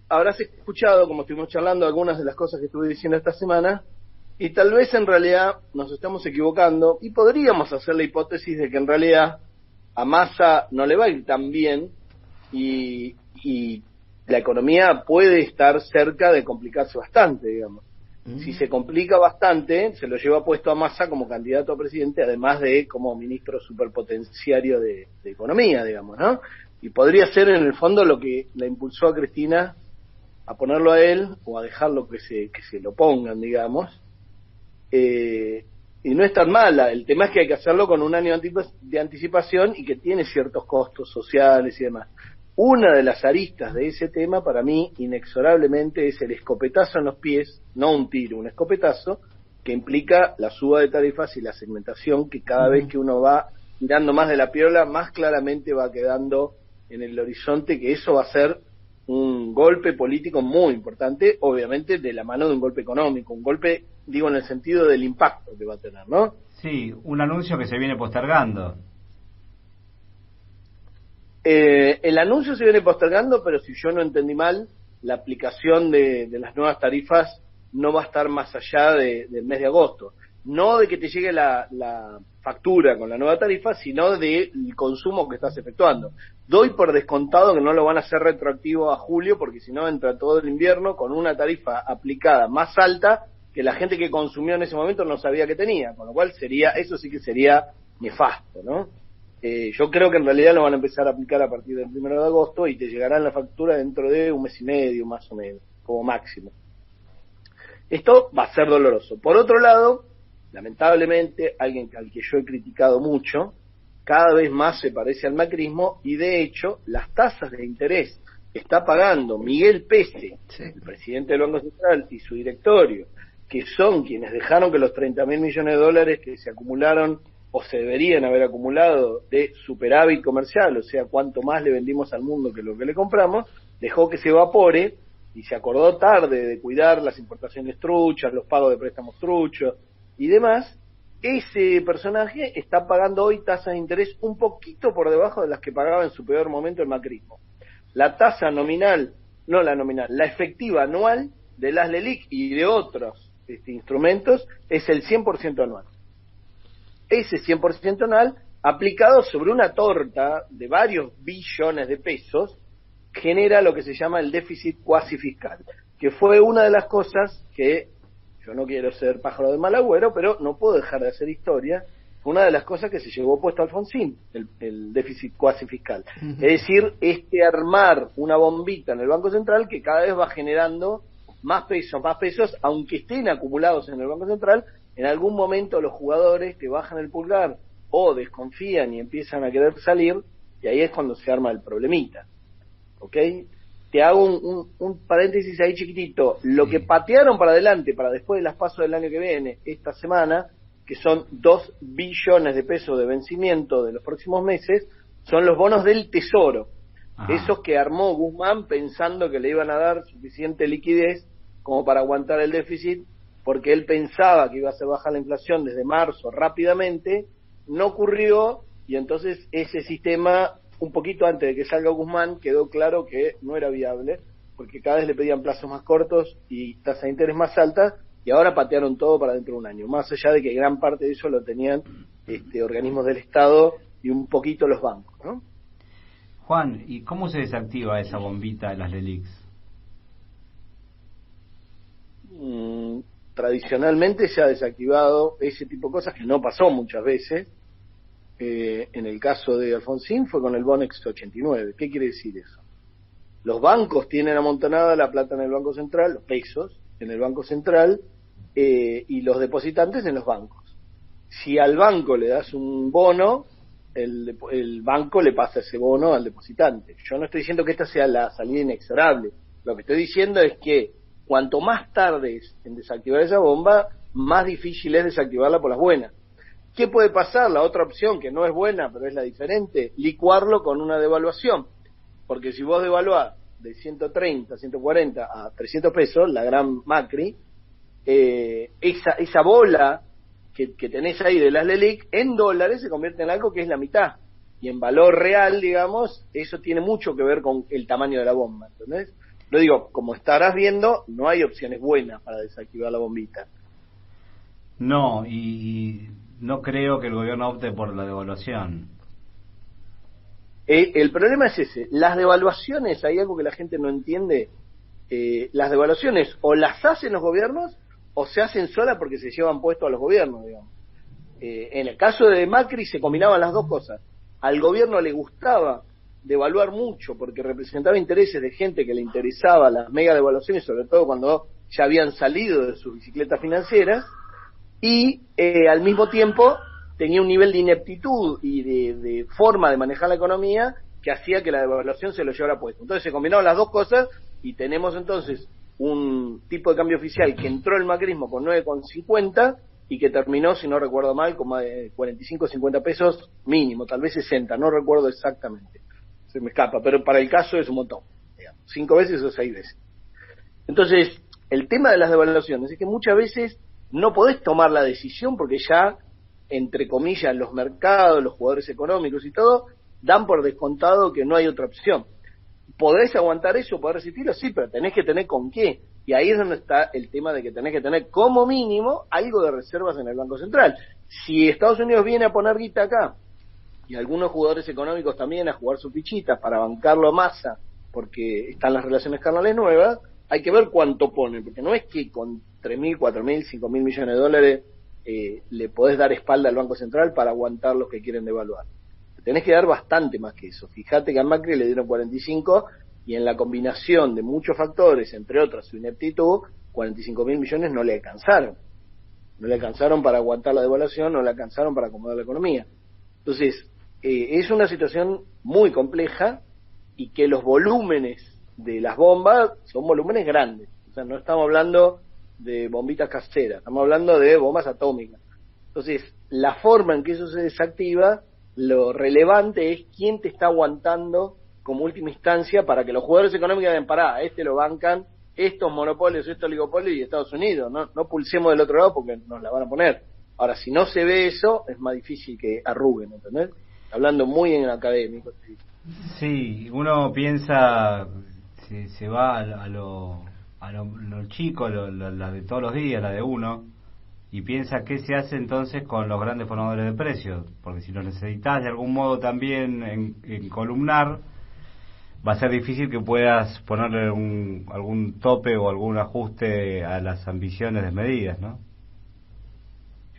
habrás escuchado, como estuvimos charlando, algunas de las cosas que estuve diciendo esta semana, y tal vez en realidad nos estamos equivocando, y podríamos hacer la hipótesis de que en realidad a Massa no le va a ir tan bien, y la economía puede estar cerca de complicarse bastante, digamos. Si se complica bastante, se lo lleva puesto a Massa como candidato a presidente, además de como ministro superpotenciario de Economía, digamos, ¿no? Y podría ser en el fondo lo que la impulsó a Cristina a ponerlo a él, o a dejarlo que se lo pongan, digamos. Y no es tan mala, el tema es que hay que hacerlo con un año de anticipación y que tiene ciertos costos sociales y demás. Una de las aristas de ese tema, para mí, inexorablemente, es el escopetazo en los pies, no un tiro, un escopetazo, que implica la suba de tarifas y la segmentación, que cada vez que uno va tirando más de la piola, más claramente va quedando en el horizonte, que eso va a ser un golpe político muy importante, obviamente de la mano de un golpe económico, un golpe, digo, en el sentido del impacto que va a tener, ¿no? Sí, un anuncio que se viene postergando. El anuncio se viene postergando, pero si yo no entendí mal, la aplicación de las nuevas tarifas no va a estar más allá del mes de agosto. No de que te llegue la factura con la nueva tarifa, sino del consumo que estás efectuando. Doy por descontado que no lo van a hacer retroactivo a julio, porque si no entra todo el invierno con una tarifa aplicada más alta que la gente que consumió en ese momento no sabía que tenía, con lo cual eso sí que sería nefasto, ¿no? Yo creo que en realidad lo van a empezar a aplicar a partir del 1 de agosto y te llegará la factura dentro de un mes y medio, más o menos, como máximo. Esto va a ser doloroso. Por otro lado, lamentablemente, alguien al que yo he criticado mucho, cada vez más se parece al macrismo, y de hecho, las tasas de interés que está pagando Miguel Pese, el presidente del Banco Central, y su directorio, que son quienes dejaron que los 30.000 millones de dólares que se acumularon o se deberían haber acumulado de superávit comercial, o sea, cuánto más le vendimos al mundo que lo que le compramos, dejó que se evapore y se acordó tarde de cuidar las importaciones truchas, los pagos de préstamos truchos y demás. Ese personaje está pagando hoy tasas de interés un poquito por debajo de las que pagaba en su peor momento el macrismo. La tasa nominal, no la nominal, la efectiva anual de las LELIQ y de otros instrumentos es el 100% anual. Ese 100% anual, aplicado sobre una torta de varios billones de pesos, genera lo que se llama el déficit cuasi fiscal, que fue una de las cosas que, yo no quiero ser pájaro de mal agüero, pero no puedo dejar de hacer historia, fue una de las cosas que se llevó puesto Alfonsín, el déficit cuasi fiscal. Es decir, armar una bombita en el Banco Central que cada vez va generando más pesos, aunque estén acumulados en el Banco Central. En algún momento los jugadores te bajan el pulgar o desconfían y empiezan a querer salir, y ahí es cuando se arma el problemita. ¿Ok? Te hago un paréntesis ahí chiquitito. Lo que patearon para adelante, para después de las pasos del año que viene, esta semana, que son 2 billones de pesos de vencimiento de los próximos meses, son los bonos del Tesoro. Esos que armó Guzmán pensando que le iban a dar suficiente liquidez como para aguantar el déficit, porque él pensaba que iba a hacer bajar la inflación desde marzo rápidamente, no ocurrió, y entonces ese sistema, un poquito antes de que salga Guzmán, quedó claro que no era viable, porque cada vez le pedían plazos más cortos y tasas de interés más altas, y ahora patearon todo para dentro de un año, más allá de que gran parte de eso lo tenían organismos del Estado y un poquito los bancos, ¿no? Juan, ¿y cómo se desactiva esa bombita de las LELIQs? Tradicionalmente se ha desactivado ese tipo de cosas, que no pasó muchas veces. En el caso de Alfonsín fue con el Bonex 89. ¿Qué quiere decir eso? Los bancos tienen amontonada la plata en el Banco Central, los pesos en el Banco Central, y los depositantes en los bancos. Si al banco le das un bono, el banco le pasa ese bono al depositante. Yo no estoy diciendo que esta sea la salida inexorable. Lo que estoy diciendo es que cuanto más tardes en desactivar esa bomba, más difícil es desactivarla por las buenas. ¿Qué puede pasar? La otra opción, que no es buena, pero es la diferente, licuarlo con una devaluación. Porque si vos devaluás de 130, 140 a 300 pesos, la gran Macri, esa bola que tenés ahí de las LELIQ, en dólares se convierte en algo que es la mitad. Y en valor real, digamos, eso tiene mucho que ver con el tamaño de la bomba, ¿entendés? Lo digo, como estarás viendo, no hay opciones buenas para desactivar la bombita. No, y no creo que el gobierno opte por la devaluación. El problema es ese. Las devaluaciones, hay algo que la gente no entiende. Las devaluaciones o las hacen los gobiernos o se hacen solas porque se llevan puesto a los gobiernos, digamos. En el caso de Macri se combinaban las dos cosas. Al gobierno le gustaba devaluar mucho porque representaba intereses de gente que le interesaba las mega devaluaciones, sobre todo cuando ya habían salido de sus bicicletas financieras, y al mismo tiempo tenía un nivel de ineptitud y de forma de manejar la economía que hacía que la devaluación se lo llevara puesto. Entonces se combinaron las dos cosas y tenemos entonces un tipo de cambio oficial que entró el macrismo con 9,50 y que terminó, si no recuerdo mal, con más de 45 o 50 pesos mínimo, tal vez 60, no recuerdo exactamente, se me escapa, pero para el caso es un montón, digamos, 5 veces o 6 veces. Entonces, el tema de las devaluaciones es que muchas veces no podés tomar la decisión porque ya, entre comillas, los mercados, los jugadores económicos y todo, dan por descontado que no hay otra opción. ¿Podés aguantar eso, podés resistirlo? Sí, pero tenés que tener con qué. Y ahí es donde está el tema de que tenés que tener como mínimo algo de reservas en el Banco Central. Si Estados Unidos viene a poner guita acá, y algunos jugadores económicos también a jugar sus fichitas para bancarlo a masa, porque están las relaciones carnales nuevas, hay que ver cuánto ponen, porque no es que con 3.000, 4.000, 5.000 millones de dólares le podés dar espalda al Banco Central para aguantar los que quieren devaluar. Tenés que dar bastante más que eso. Fíjate que a Macri le dieron 45 y en la combinación de muchos factores, entre otros su ineptitud, 45.000 millones no le alcanzaron. No le alcanzaron para aguantar la devaluación, no le alcanzaron para acomodar la economía. Entonces, es una situación muy compleja y que los volúmenes de las bombas son volúmenes grandes. O sea, no estamos hablando de bombitas caseras, estamos hablando de bombas atómicas. Entonces, la forma en que eso se desactiva, lo relevante es quién te está aguantando como última instancia para que los jugadores económicos digan, pará, lo bancan estos monopolios, estos oligopolios y Estados Unidos, no pulsemos del otro lado porque nos la van a poner. Ahora, si no se ve eso, es más difícil que arruguen, ¿entendés? Hablando muy en académico. Sí, uno piensa, se va a lo chico, la de todos los días, la de uno, y piensa qué se hace entonces con los grandes formadores de precios, porque si los necesitas de algún modo también en columnar, va a ser difícil que puedas ponerle algún tope o algún ajuste a las ambiciones desmedidas, ¿no?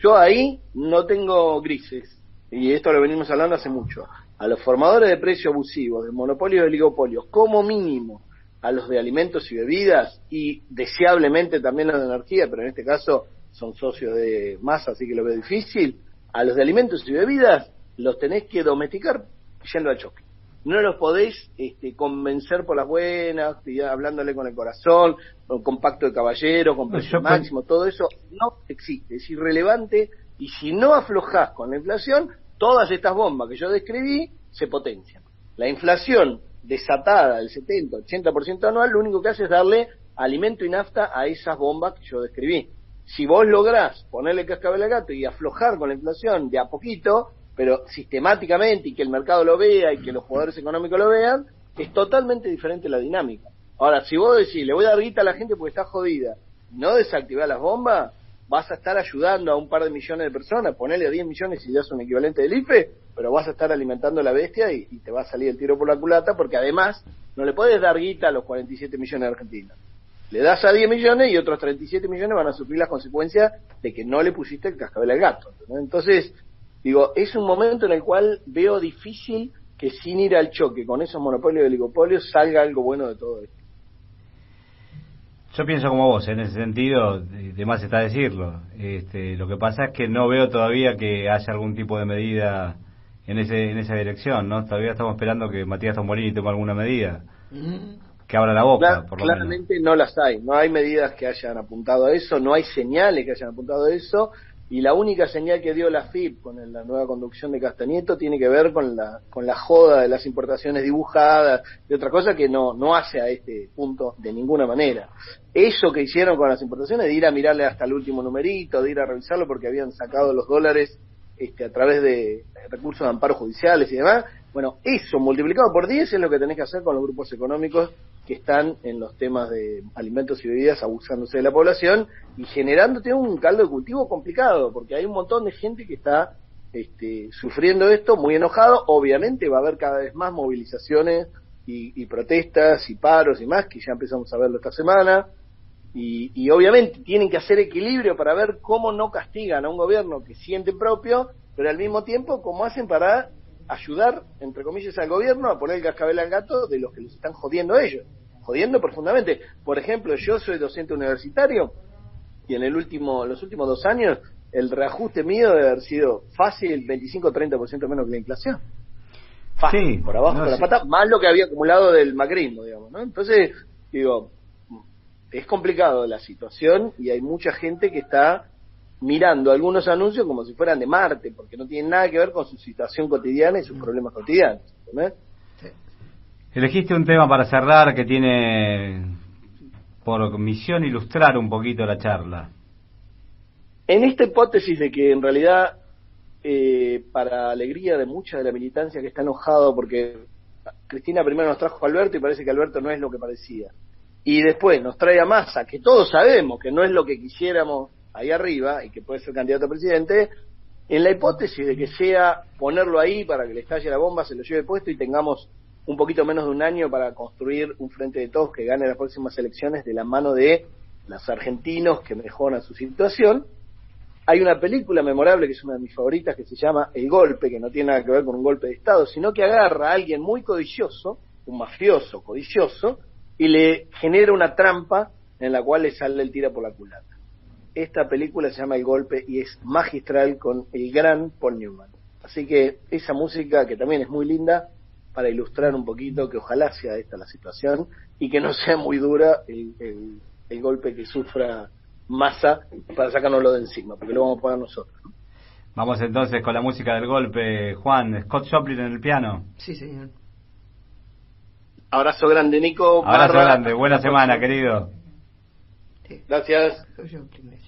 Yo ahí no tengo grises, y esto lo venimos hablando hace mucho. A los formadores de precios abusivos, de monopolios y oligopolios, como mínimo a los de alimentos y bebidas, y deseablemente también los de energía, pero en este caso son socios de Massa, así que lo veo difícil. A los de alimentos y bebidas los tenés que domesticar yendo al choque. No los podéis convencer por las buenas, hablándole con el corazón, con pacto de caballero, con precio máximo, todo eso no existe, es irrelevante, y si no aflojás con la inflación, todas estas bombas que yo describí se potencian. La inflación desatada del 70-80% anual, lo único que hace es darle alimento y nafta a esas bombas que yo describí. Si vos lográs ponerle cascabel al gato y aflojar con la inflación de a poquito, pero sistemáticamente, y que el mercado lo vea y que los jugadores económicos lo vean, es totalmente diferente la dinámica. Ahora, si vos decís, le voy a dar guita a la gente porque está jodida, no desactivar las bombas, vas a estar ayudando a un par de millones de personas, ponerle a 10 millones si ya son equivalente del IFE, pero vas a estar alimentando a la bestia y te va a salir el tiro por la culata, porque además no le podés dar guita a los 47 millones de argentinos. Le das a 10 millones y otros 37 millones van a sufrir las consecuencias de que no le pusiste el cascabel al gato, ¿no? Entonces, digo, es un momento en el cual veo difícil que sin ir al choque con esos monopolios y oligopolios salga algo bueno de todo esto. Yo pienso como vos, en ese sentido, de más está decirlo. Lo que pasa es que no veo todavía que haya algún tipo de medida en esa dirección, ¿no? Todavía estamos esperando que Matías Tombolini tome alguna medida. Que abra la boca, por lo menos. Claramente no las hay, no hay medidas que hayan apuntado a eso, no hay señales que hayan apuntado a eso, y la única señal que dio la FIP con la nueva conducción de Castañeto tiene que ver con la joda de las importaciones dibujadas, de otra cosa que no hace a este punto de ninguna manera. Eso que hicieron con las importaciones, de ir a mirarle hasta el último numerito, de ir a revisarlo porque habían sacado los dólares a través de recursos de amparo judiciales y demás, Bueno, eso multiplicado por 10 es lo que tenés que hacer con los grupos económicos que están en los temas de alimentos y bebidas abusándose de la población y generándote un caldo de cultivo complicado, porque hay un montón de gente que está sufriendo esto, muy enojado. Obviamente va a haber cada vez más movilizaciones y protestas y paros y más, que ya empezamos a verlo esta semana, y obviamente tienen que hacer equilibrio para ver cómo no castigan a un gobierno que siente propio, pero al mismo tiempo cómo hacen para ayudar, entre comillas, al gobierno a poner el cascabel al gato de los que los están jodiendo a ellos, jodiendo profundamente. Por ejemplo, yo soy docente universitario y en los últimos 2 años el reajuste mío debe haber sido fácil 25-30% menos que la inflación. Fácil, Sí, por abajo no de la sé. pata, más lo que había acumulado del macrismo, digamos, ¿no? Entonces, digo, es complicado la situación y hay mucha gente que está mirando algunos anuncios como si fueran de Marte, porque no tienen nada que ver con su situación cotidiana y sus problemas cotidianos, ¿entendés? Elegiste un tema para cerrar que tiene por misión ilustrar un poquito la charla. En esta hipótesis de que en realidad, para alegría de mucha de la militancia que está enojado, porque Cristina primero nos trajo a Alberto y parece que Alberto no es lo que parecía, y después nos trae a Massa, que todos sabemos que no es lo que quisiéramos ahí arriba y que puede ser candidato a presidente, en la hipótesis de que sea ponerlo ahí para que le estalle la bomba, se lo lleve puesto y tengamos un poquito menos de un año para construir un frente de todos que gane las próximas elecciones de la mano de los argentinos que mejoran su situación. Hay una película memorable que es una de mis favoritas que se llama El Golpe, que no tiene nada que ver con un golpe de Estado, sino que agarra a alguien muy codicioso, un mafioso codicioso, y le genera una trampa en la cual le sale el tiro por la culata. Esta película se llama El Golpe y es magistral con el gran Paul Newman. Así que esa música, que también es muy linda, para ilustrar un poquito que ojalá sea esta la situación y que no sea muy dura el golpe que sufra Massa para sacárnoslo de encima, porque lo vamos a pagar nosotros, ¿no? Vamos entonces con la música del golpe. Juan, Scott Joplin en el piano. Sí, señor. Abrazo grande, Nico. Abrazo grande, buena semana, querido. Sí. Gracias. Yo primero.